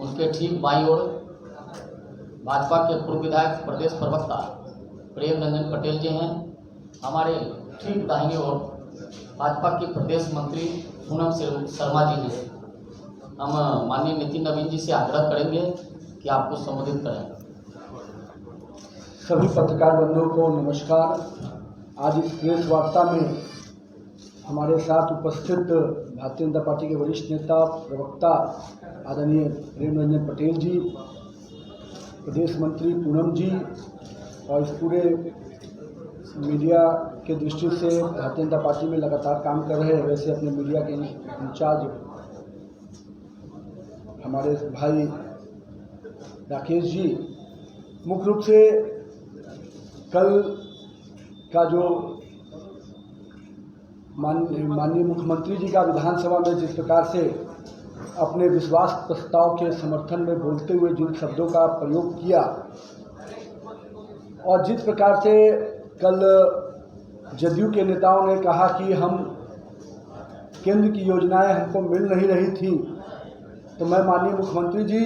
उनके ठीक बाईं ओर भाजपा के पूर्व विधायक प्रदेश प्रवक्ता प्रेम रंजन पटेल जी हैं। हमारे ठीक दाहिनी ओर भाजपा के प्रदेश मंत्री पूनम शर्मा जी हैं। हम माननीय नितिन नवीन जी से आग्रह करेंगे कि आपको संबोधित करें। सभी पत्रकार बंधुओं को नमस्कार। आज इस प्रेस वार्ता में हमारे साथ उपस्थित भारतीय जनता पार्टी के वरिष्ठ नेता प्रवक्ता आदरणीय प्रेम रंजन पटेल जी, प्रदेश मंत्री पूनम जी और इस पूरे मीडिया के दृष्टि से भारतीय जनता पार्टी में लगातार काम कर रहे हैं वैसे अपने मीडिया के इंचार्ज हमारे भाई राकेश जी। मुख्य रूप से कल का जो माननीय मुख्यमंत्री जी का विधानसभा में जिस प्रकार से अपने विश्वास प्रस्ताव के समर्थन में बोलते हुए जिन शब्दों का प्रयोग किया और जिस प्रकार से कल जदयू के नेताओं ने कहा कि हम केंद्र की योजनाएं हमको मिल नहीं रही थी, तो मैं माननीय मुख्यमंत्री जी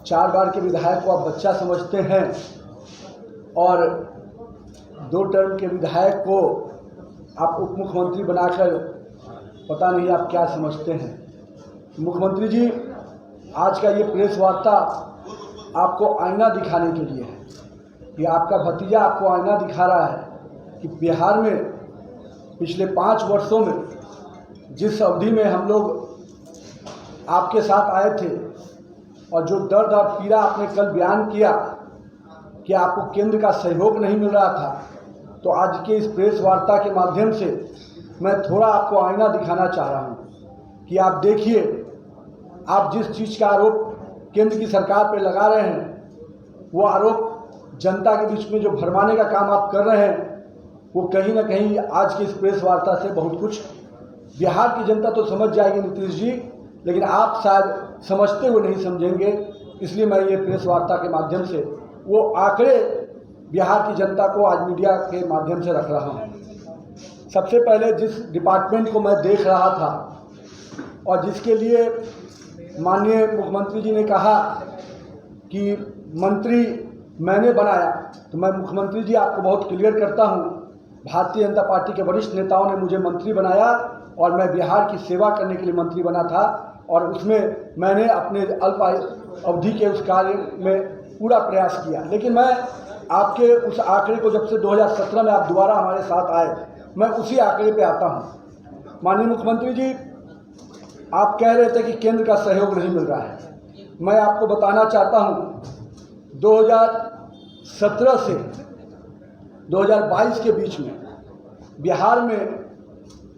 4 बार के विधायक को आप बच्चा समझते हैं और 2 टर्म के विधायक को आप उप मुख्यमंत्री बनाकर पता नहीं आप क्या समझते हैं। मुख्यमंत्री जी, आज का ये प्रेस वार्ता आपको आईना दिखाने के लिए है कि आपका भतीजा आपको आईना दिखा रहा है कि बिहार में पिछले 5 वर्षों में जिस अवधि में हम लोग आपके साथ आए थे और जो दर्द और पीड़ा आपने कल बयान किया कि आपको केंद्र का सहयोग नहीं मिल रहा था, तो आज के इस प्रेस वार्ता के माध्यम से मैं थोड़ा आपको आईना दिखाना चाह रहा हूँ कि आप देखिए, आप जिस चीज़ का आरोप केंद्र की सरकार पर लगा रहे हैं वो आरोप जनता के बीच में जो भरमाने का काम आप कर रहे हैं वो कहीं ना कहीं आज की इस प्रेस वार्ता से बहुत कुछ बिहार की जनता तो समझ जाएगी नीतीश जी, लेकिन आप शायद समझते हुए नहीं समझेंगे। इसलिए मैं ये प्रेस वार्ता के माध्यम से वो आंकड़े बिहार की जनता को आज मीडिया के माध्यम से रख रहा हूँ। सबसे पहले जिस डिपार्टमेंट को मैं देख रहा था और जिसके लिए माननीय मुख्यमंत्री जी ने कहा कि मंत्री मैंने बनाया, तो मैं मुख्यमंत्री जी आपको बहुत क्लियर करता हूँ, भारतीय जनता पार्टी के वरिष्ठ नेताओं ने मुझे मंत्री बनाया और मैं बिहार की सेवा करने के लिए मंत्री बना था और उसमें मैंने अपने अल्प अवधि के उस कार्य में पूरा प्रयास किया। लेकिन मैं आपके उस आंकड़े को जब से 2017 में आप दोबारा हमारे साथ आए, मैं उसी आंकड़े पे आता हूँ। माननीय मुख्यमंत्री जी, आप कह रहे थे कि केंद्र का सहयोग नहीं मिल रहा है। मैं आपको बताना चाहता हूँ 2017 से 2022 के बीच में बिहार में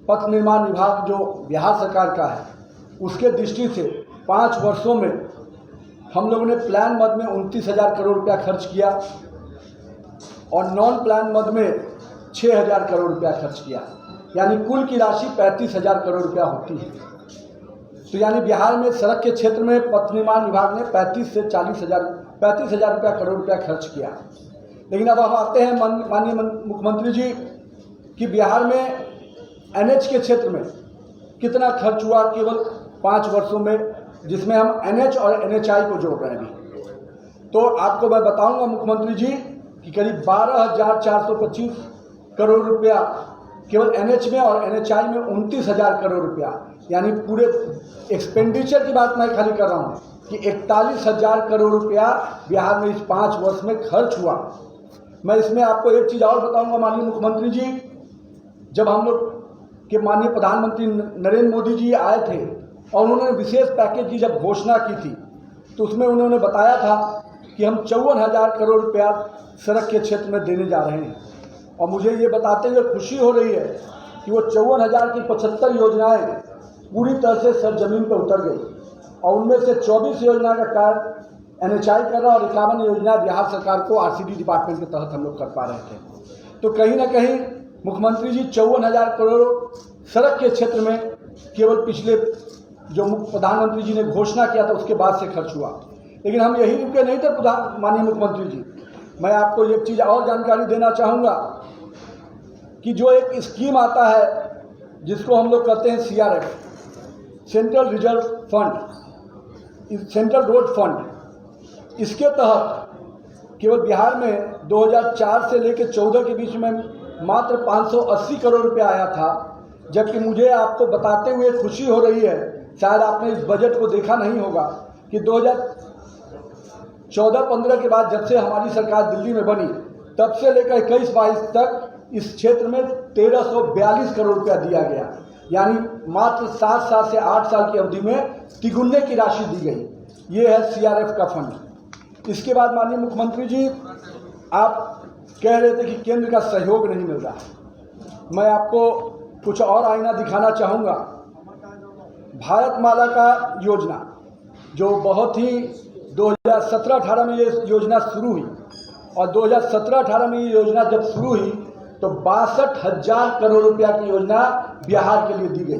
पथ निर्माण विभाग जो बिहार सरकार का है उसके दृष्टि से 5 वर्षों में हम लोगों ने प्लान मद में 29,000 करोड़ रुपया खर्च किया और नॉन प्लान मद में 6,000 करोड़ रुपया खर्च किया, यानी कुल की राशि 35,000 करोड़ रुपया होती है। तो यानी बिहार में सड़क के क्षेत्र में पथ निर्माण विभाग ने 35,000 से 35,000 रुपया करोड़ रुपया खर्च किया। लेकिन अब हम आते हैं माननीय मुख्यमंत्री जी कि बिहार में एनएच के क्षेत्र में कितना खर्च हुआ केवल 5 वर्षों में, जिसमें हम एनएच और एनएचआई को जोड़ रहे हैं। तो आपको मैं बताऊंगा मुख्यमंत्री जी कि करीब 12,425 करोड़ रुपया केवल एनएच में और एनएचआई में 29,000 करोड़ रुपया, यानी पूरे एक्सपेंडिचर की बात मैं खाली कर रहा हूँ कि 41,000 करोड़ रुपया बिहार में इस 5 वर्ष में खर्च हुआ। मैं इसमें आपको एक चीज़ और बताऊंगा माननीय मुख्यमंत्री जी, जब हम लोग के माननीय प्रधानमंत्री नरेंद्र मोदी जी आए थे और उन्होंने विशेष पैकेज की जब घोषणा की थी तो उसमें उन्होंने बताया था कि हम 54,000 करोड़ रुपया सड़क के क्षेत्र में देने जा रहे हैं। और मुझे ये बताते हुए खुशी हो रही है कि वो 54,000 की 75 योजनाएं पूरी तरह से सरजमीन पर उतर गई और उनमें से 24 योजना का कार्य एनएचआई कर रहा और 51 योजना बिहार सरकार को आरसीडी डिपार्टमेंट के तहत हम लोग कर पा रहे थे। तो कहीं ना कहीं मुख्यमंत्री जी 54,000 करोड़ सड़क के क्षेत्र में केवल पिछले जो प्रधानमंत्री जी ने घोषणा किया था उसके बाद से खर्च हुआ। लेकिन हम यही रुके नहीं थे माननीय मुख्यमंत्री जी, मैं आपको एक चीज़ और जानकारी देना चाहूँगा कि जो एक स्कीम आता है जिसको हम लोग कहते हैं CRF, central reserve fund, central road fund, इसके तहत केवल बिहार में 2004 से लेकर 14 के बीच में मात्र 580 करोड़ रुपया आया था। जबकि मुझे आपको बताते हुए खुशी हो रही है, शायद आपने इस बजट को देखा नहीं होगा, कि 2014-15 के बाद जब से हमारी सरकार दिल्ली में बनी, तब से लेकर 21-22 तक इस क्षेत्र में 1342 करोड़ रुपया दिया गया। यानी मात्र 7 साल से 8 साल की अवधि में तिगुने की राशि दी गई। ये है CRF का फंड। इसके बाद माननीय मुख्यमंत्री जी, आप कह रहे थे कि केंद्र का सहयोग नहीं मिल रहा है। मैं आपको कुछ और आईना दिखाना चाहूँगा। भारतमाला का योजना जो बहुत ही 2017-18 में ये योजना शुरू हुई, और 2017-18 में ये योजना जब शुरू हुई तो 62,000 करोड़ रुपया की योजना बिहार के लिए दी गई।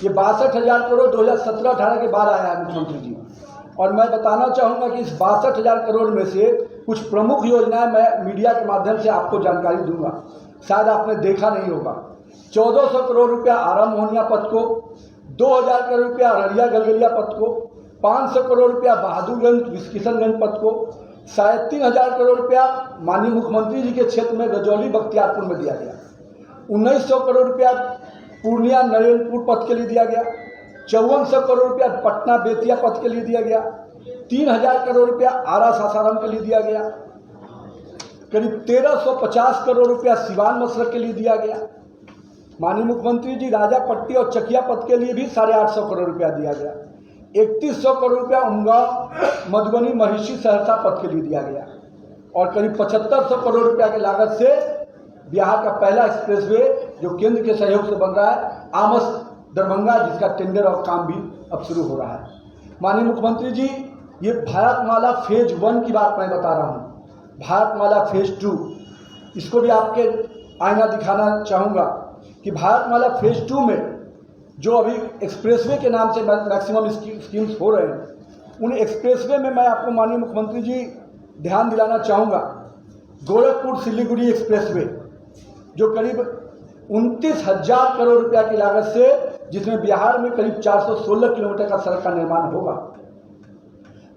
ये 62,000 करोड़ 2017-18 के बाद आया है मुख्यमंत्री जी। और मैं बताना चाहूँगा कि इस 62,000 करोड़ में से कुछ प्रमुख योजनाएं मैं मीडिया के माध्यम से आपको जानकारी दूंगा, शायद आपने देखा नहीं होगा। 1400 करोड़ रुपया आरा मोहनिया पथ को, 2000 करोड़ रुपया अररिया गलगलिया पथ को, 500 करोड़ रुपया बहादुरगंज किशनगंज पथ को, 3,500 करोड़ रुपया माननीय मुख्यमंत्री जी के क्षेत्र में रजौली बख्तियारपुर में दिया गया, 1900 करोड़ रुपया पूर्णिया नरेंद्रपुर पथ के लिए दिया गया, 5400 करोड़ रुपया पटना बेतिया पथ के लिए दिया गया, 3000 करोड़ रुपया आरा सासाराम के लिए दिया गया, करीब 1350 करोड़ रुपया सिवान मसरक के लिए दिया गया। माननीय मुख्यमंत्री जी राजापट्टी और चकिया पथ के लिए भी 850 करोड़ रुपया दिया गया। 3100 करोड़ रुपया उमगांव मधुबनी महिषी सहरसा पथ के लिए दिया गया, और करीब 7500 करोड़ रुपया की लागत से बिहार का पहला एक्सप्रेसवे जो केंद्र के सहयोग से बन रहा है, आमस दरभंगा, जिसका टेंडर और काम भी अब शुरू हो रहा है। माननीय मुख्यमंत्री जी, ये भारतमाला फेज 1 की बात मैं बता रहा हूँ। भारतमाला फेज 2, इसको भी आपके आईना दिखाना चाहूँगा कि भारतमाला फेज 2 में जो अभी एक्सप्रेसवे के नाम से मैक्सिमम स्कीम्स हो रहे हैं, उन एक्सप्रेसवे में मैं आपको माननीय मुख्यमंत्री जी ध्यान दिलाना चाहूँगा। गोरखपुर सिलीगुड़ी एक्सप्रेसवे जो करीब 29,000 करोड़ रुपया की लागत से, जिसमें बिहार में करीब 416 किलोमीटर का सड़क का निर्माण होगा।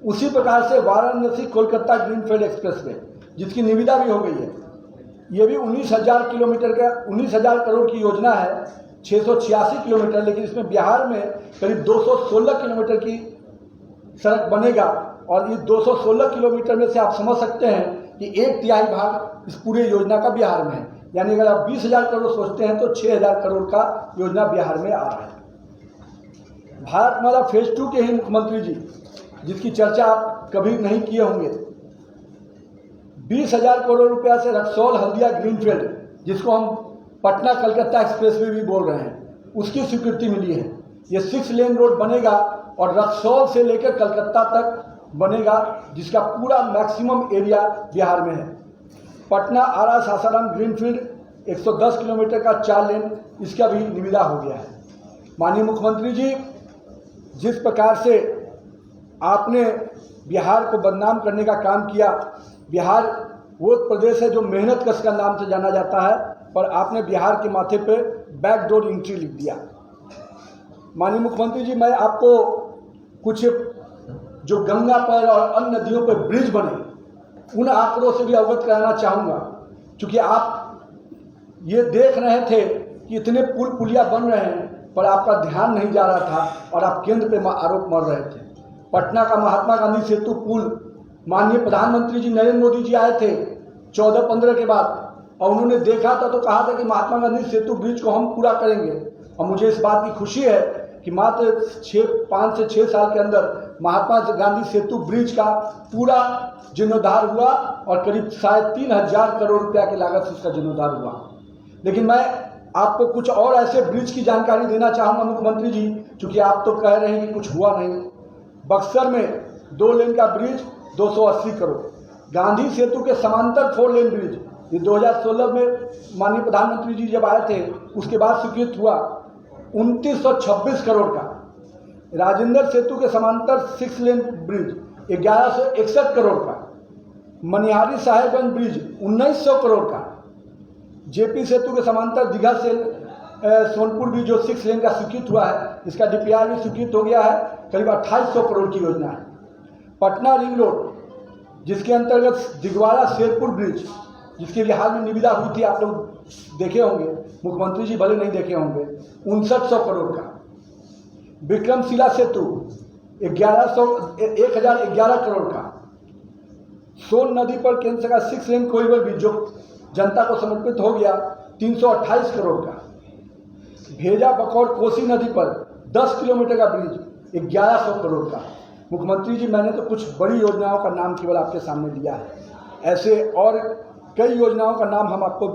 उसी प्रकार से वाराणसी कोलकाता ग्रीनफील्ड एक्सप्रेसवे, जिसकी निविदा भी हो गई है, ये भी 19,000 किलोमीटर का 19,000 करोड़ की योजना है, 686 किलोमीटर, लेकिन इसमें बिहार में करीब 216 किलोमीटर की सड़क बनेगा। और इस 216 किलोमीटर में से आप समझ सकते हैं कि 1/3 भाग इस पूरे योजना का बिहार में है। यानी अगर आप 20,000 करोड़ सोचते हैं तो 6,000 करोड़ का योजना बिहार में आ रहा है। भारतमाला फेज 2 के ही मुख्यमंत्री जी, जिसकी चर्चा आप कभी नहीं किए होंगे, 20,000 करोड़ रुपया से रक्सौल हल्दिया ग्रीनफील्ड, जिसको हम पटना कलकत्ता एक्सप्रेसवे भी बोल रहे हैं, उसकी स्वीकृति मिली है। ये 6 लेन रोड बनेगा और रक्सौल से लेकर कलकत्ता तक बनेगा, जिसका पूरा मैक्सिमम एरिया बिहार में है। पटना आरा सासाराम ग्रीनफील्ड 110 किलोमीटर का 4 लेन, इसका भी निविदा हो गया है। माननीय मुख्यमंत्री जी, जिस प्रकार से आपने बिहार को बदनाम करने का काम किया, बिहार वो प्रदेश है जो मेहनत कश का नाम से जाना जाता है, पर आपने बिहार के माथे पे बैकडोर एंट्री लिख दिया। माननीय मुख्यमंत्री जी, मैं आपको कुछ जो गंगा पर और अन्य नदियों पर ब्रिज बने, उन आंकड़ों से भी अवगत कराना चाहूँगा, क्योंकि आप ये देख रहे थे कि इतने पुल पुलिया बन रहे हैं, पर आपका ध्यान नहीं जा रहा था और आप केंद्र पे आरोप मर रहे थे। पटना का महात्मा गांधी सेतु पुल, माननीय प्रधानमंत्री जी नरेंद्र मोदी जी आए थे 14-15 के बाद, और उन्होंने देखा था तो कहा था कि महात्मा गांधी सेतु ब्रिज को हम पूरा करेंगे। और मुझे इस बात की खुशी है कि मात्र 5 से 6 साल के अंदर महात्मा गांधी सेतु ब्रिज का पूरा जीर्णोद्धार हुआ, और करीब 3,500 करोड़ रुपया की लागत से उसका जीर्णोद्धार हुआ। लेकिन मैं आपको कुछ और ऐसे ब्रिज की जानकारी देना चाहूँगा मुख्यमंत्री जी, क्योंकि आप तो कह रहे हैं कि कुछ हुआ नहीं। बक्सर में 2 लेन का ब्रिज 280 करोड़, गांधी सेतु के समांतर 4 लेन ब्रिज, ये 2016 में माननीय प्रधानमंत्री जी जब आए थे उसके बाद स्वीकृत हुआ, 2926 करोड़ का। राजेंद्र सेतु के समांतर 6 लेन ब्रिज 1161 करोड़ का। मनिहारी साहेबगंज ब्रिज 1900 करोड़ का। जेपी सेतु के समांतर दीघा से सोनपुर ब्रिज जो 6 लेन का स्वीकृत हुआ है, इसका DPR भी स्वीकृत हो गया है, करीब 2800 करोड़ की योजना है। पटना रिंग रोड, जिसके अंतर्गत दिगवाड़ा शेरपुर ब्रिज, जिसकी भी हाल में निविदा हुई थी, आप लोग देखे होंगे, मुख्यमंत्री जी भले नहीं देखे होंगे, 5900 करोड़ का। विक्रमशिला सेतु 1011 करोड़ का। सोन नदी पर केंद्र सरकार 6 लेन कॉरिडोर ब्रिज जो जनता को समर्पित हो गया, 328 करोड़ का। भेजा बकौर कोसी नदी पर 10 किलोमीटर का ब्रिज 1100 करोड़ का। मुख्यमंत्री जी, मैंने तो कुछ बड़ी योजनाओं का नाम केवल आपके सामने दिया है, ऐसे और कई योजनाओं का नाम हम आपको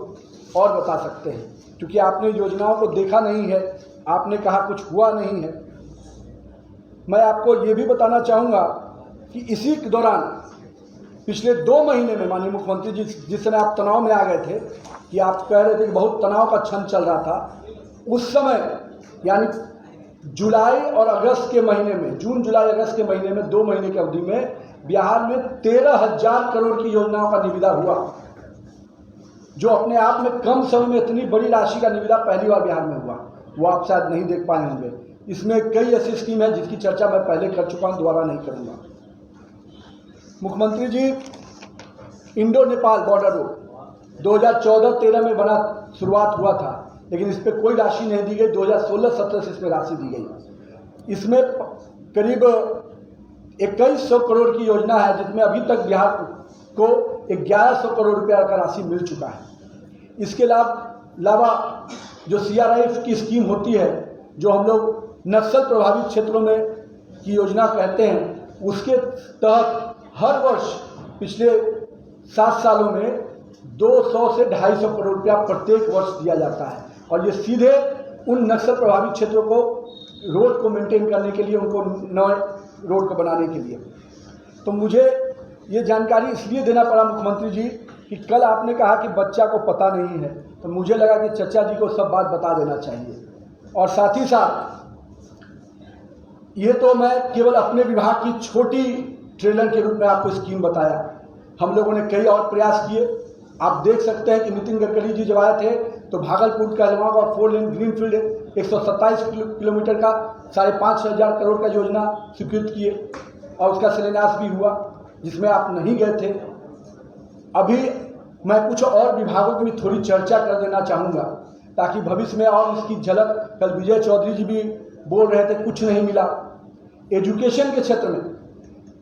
और बता सकते हैं, क्योंकि आपने योजनाओं को देखा नहीं है, आपने कहा कुछ हुआ नहीं है। मैं आपको ये भी बताना चाहूँगा कि इसी के दौरान पिछले 2 महीने में माननीय मुख्यमंत्री जी, जिस समय आप तनाव में आ गए थे कि आप कह रहे थे कि बहुत तनाव का क्षण चल रहा था, उस समय यानी जुलाई और अगस्त के महीने में, जून जुलाई अगस्त के महीने में 2 महीने की अवधि में बिहार में 13,000 करोड़ की योजनाओं का निविदा हुआ, जो अपने आप में कम समय में इतनी बड़ी राशि का निविदा पहली बार बिहार में हुआ। वो आप शायद नहीं देख पाए होंगे। इसमें कई ऐसी स्कीम है जिसकी चर्चा मैं पहले कर चुका हूँ, दोबारा नहीं करूँगा। मुख्यमंत्री जी, इंडो नेपाल बॉर्डर रोड 2014-13 में बना शुरुआत हुआ था, लेकिन इस पर कोई राशि नहीं दी गई। 2016-17 से इसमें राशि दी गई। इसमें करीब 2100 करोड़ की योजना है, जिसमें अभी तक बिहार को 1100 करोड़ रुपया का राशि मिल चुका है। इसके अलावा जो CRIF की स्कीम होती है, जो हम लोग नक्सल प्रभावित क्षेत्रों में की योजना कहते हैं, उसके तहत हर वर्ष पिछले 7 सालों में 200 से 250 करोड़ रुपया प्रत्येक वर्ष दिया जाता है, और ये सीधे उन नक्सल प्रभावित क्षेत्रों को रोड को मेंटेन करने के लिए, उनको नए रोड को बनाने के लिए। तो मुझे ये जानकारी इसलिए देना पड़ा मुख्यमंत्री जी कि कल आपने कहा कि बच्चा को पता नहीं है, तो मुझे लगा कि चचा जी को सब बात बता देना चाहिए। और साथ ही साथ ये तो मैं केवल अपने विभाग की छोटी ट्रेलर के रूप में आपको स्कीम बताया। हम लोगों ने कई और प्रयास किए। आप देख सकते हैं कि नितिन गडकरी जी जब आए थे तो भागलपुर कहलगांव और 4 लेन ग्रीनफील्ड 127 किलोमीटर का 5,500 करोड़ का योजना स्वीकृत किए, और उसका शिलान्यास भी हुआ, जिसमें आप नहीं गए थे। अभी मैं कुछ और विभागों की भी थोड़ी चर्चा कर देना चाहूँगा, ताकि भविष्य में और इसकी झलक, कल विजय चौधरी जी भी बोल रहे थे कुछ नहीं मिला। एजुकेशन के क्षेत्र में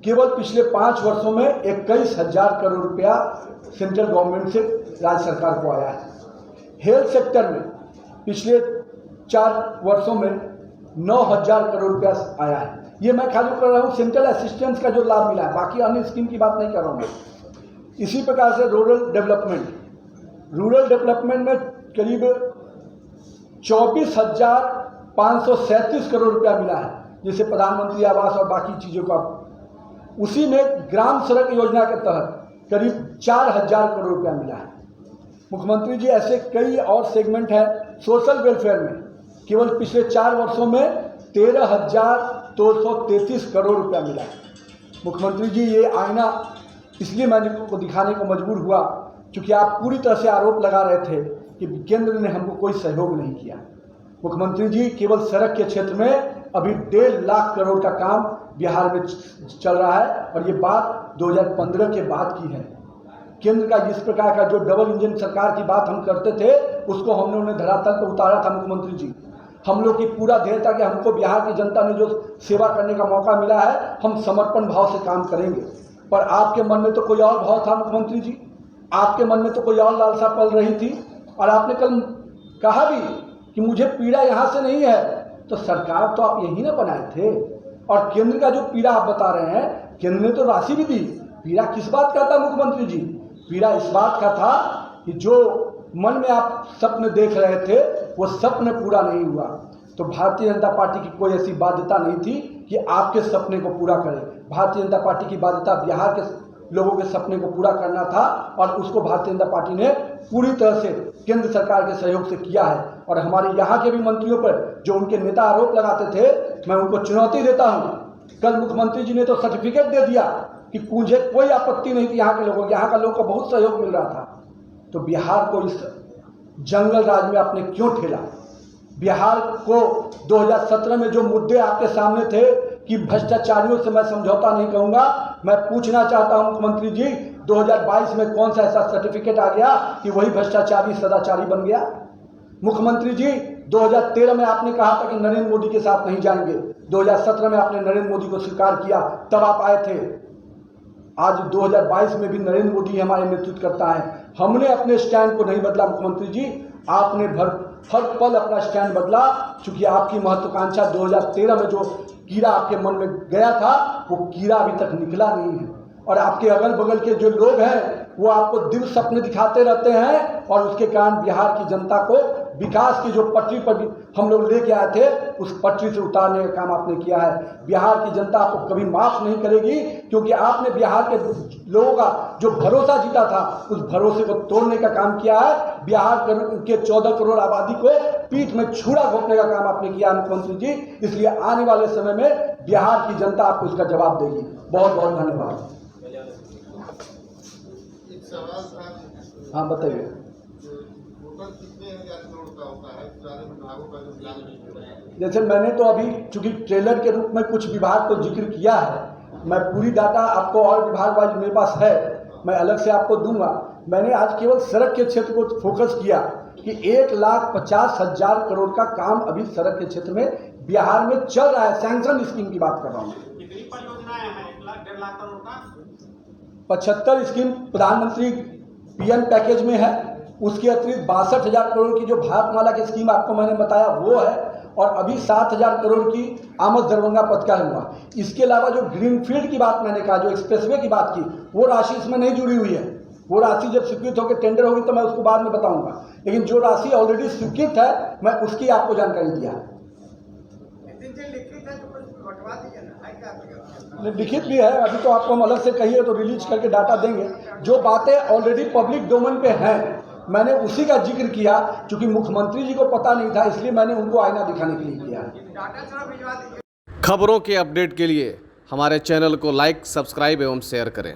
केवल पिछले 5 वर्षों में 21,000 करोड़ रुपया सेंट्रल गवर्नमेंट से राज्य सरकार को आया है। हेल्थ सेक्टर में पिछले 4 वर्षों में 9,000 करोड़ रुपया आया है। ये मैं खाली कर रहा हूँ सेंट्रल असिस्टेंस का जो लाभ मिला है, बाकी अन्य स्कीम की बात नहीं कर रहा हूँ। इसी प्रकार से रूरल डेवलपमेंट में करीब 24,537 करोड़ रुपया मिला है, जिसे प्रधानमंत्री आवास और बाकी चीज़ों का। उसी में ग्राम सड़क योजना के तहत करीब 4,000 करोड़ रुपया मिला है। मुख्यमंत्री जी, ऐसे कई और सेगमेंट हैं। सोशल वेलफेयर में केवल पिछले 4 वर्षों में 13,233 करोड़ रुपया मिला है। मुख्यमंत्री जी, ये आईना इसलिए मैं को दिखाने को मजबूर हुआ क्योंकि आप पूरी तरह से आरोप लगा रहे थे कि केंद्र ने हमको कोई सहयोग नहीं किया। मुख्यमंत्री जी, केवल सड़क के क्षेत्र में अभी 1.5 लाख करोड़ का काम बिहार में चल रहा है, और ये बात 2015 के बाद की है। केंद्र का जिस प्रकार का जो डबल इंजन सरकार की बात हम करते थे, उसको हमने उन्हें धरातल पर उतारा था। मुख्यमंत्री जी, हम लोग की पूरा ध्येय था कि हमको बिहार की जनता ने जो सेवा करने का मौका मिला है, हम समर्पण भाव से काम करेंगे। पर आपके मन में तो कोई और भाव था मुख्यमंत्री जी, आपके मन में तो कोई और लालसा पल रही थी। और आपने कल कहा भी कि मुझे पीड़ा यहाँ से नहीं है, तो सरकार तो आप यही ना बनाए थे। और केंद्र का जो पीड़ा आप बता रहे हैं, केंद्र ने तो राशि भी दी। पीड़ा किस बात का था मुख्यमंत्री जी? पीड़ा इस बात का था कि जो मन में आप सपने देख रहे थे, वो सपने पूरा नहीं हुआ। तो भारतीय जनता पार्टी की कोई ऐसी बाध्यता नहीं थी कि आपके सपने को पूरा करे। भारतीय जनता पार्टी की बाध्यता बिहार के लोगों के सपने को पूरा करना था, और उसको भारतीय जनता पार्टी ने पूरी तरह से केंद्र सरकार के सहयोग से किया है। और हमारे यहाँ के भी मंत्रियों पर जो उनके नेता आरोप लगाते थे, मैं उनको चुनौती देता हूँ। कल मुख्यमंत्री जी ने तो सर्टिफिकेट दे दिया कि मुझे कोई आपत्ति नहीं थी यहाँ के लोगों, यहाँ का लोगों को बहुत सहयोग मिल रहा था। तो बिहार को इस जंगल राज में आपने क्यों ठेला? बिहार को 2017 में जो मुद्दे आपके सामने थे कि भ्रष्टाचारियों से मैं समझौता नहीं कहूँगा, मैं पूछना चाहता हूं मुख्यमंत्री जी, 2022 में कौन सा ऐसा सर्टिफिकेट आ गया कि वही भ्रष्टाचारी सदाचारी बन गया? मुख्यमंत्री जी, 2013 में आपने कहा था कि नरेंद्र मोदी के साथ नहीं जाएंगे, 2017 में आपने नरेंद्र मोदी को स्वीकार किया, तब आप आए थे। आज 2022 में भी नरेंद्र मोदी हमारे नेतृत्व करता है। हमने अपने स्टैंड को नहीं बदला मुख्यमंत्री जी, आपने हर पल अपना स्टैंड बदला, क्योंकि आपकी महत्वाकांक्षा 2013 में जो कीड़ा आपके मन में गया था वो कीड़ा अभी तक निकला नहीं है। और आपके अगल बगल के जो लोग हैं वो आपको दिल सपने दिखाते रहते हैं, और उसके कारण बिहार की जनता को विकास की जो पटरी पर हम लोग लेके आए थे उस पटरी से उतारने का काम आपने किया है। बिहार की जनता आपको कभी माफ नहीं करेगी, क्योंकि आपने बिहार के लोगों का जो भरोसा जीता था उस भरोसे को तोड़ने का काम किया है। बिहार के 14 करोड़ आबादी को पीठ में छुरा घोंपने का काम आपने किया मुख्यमंत्री जी। इसलिए आने वाले समय में बिहार की जनता आपको इसका जवाब देगी। बहुत बहुत धन्यवाद। सवाल था, हाँ बताइए। टोटल कितने हजार करोड़ का होता है सारे विभागों का जो प्लान है? जैसे मैंने तो अभी चूंकि ट्रेलर के रूप में कुछ विभाग को जिक्र किया है, मैं पूरी डाटा आपको और विभाग वाइज मेरे पास है, मैं अलग से आपको दूंगा। मैंने आज केवल सड़क के क्षेत्र को फोकस किया कि 1,50,000 करोड़ का काम अभी सड़क के क्षेत्र में बिहार में चल रहा है। सैंक्शन स्कीम की बात कर रहा हूँ। कितनी परियोजनाएं हैं? 1,00,000-1,50,000 करोड़ का 75 स्कीम प्रधानमंत्री पीएम पैकेज में है। उसके अतिरिक्त 62,000 करोड़ की जो भारतमाला की स्कीम आपको मैंने बताया वो है, और अभी 7,000 करोड़ की आमद दरभंगा पथ का हुआ। इसके अलावा जो ग्रीनफील्ड की बात मैंने कहा, जो एक्सप्रेसवे की बात की, वो राशि इसमें नहीं जुड़ी हुई है। वो राशि जब स्वीकृत होकर टेंडर होगी तो मैं उसको बाद में बताऊंगा, लेकिन जो राशि ऑलरेडी स्वीकृत है मैं उसकी आपको जानकारी दिया है। लिखित भी है, अभी तो आपको हम अलग से कहिए तो रिलीज करके डाटा देंगे। जो बातें ऑलरेडी पब्लिक डोमेन पे हैं मैंने उसी का जिक्र किया, क्योंकि मुख्यमंत्री जी को पता नहीं था इसलिए मैंने उनको आईना दिखाने के लिए किया। खबरों के अपडेट के लिए हमारे चैनल को लाइक, सब्सक्राइब एवं शेयर करें।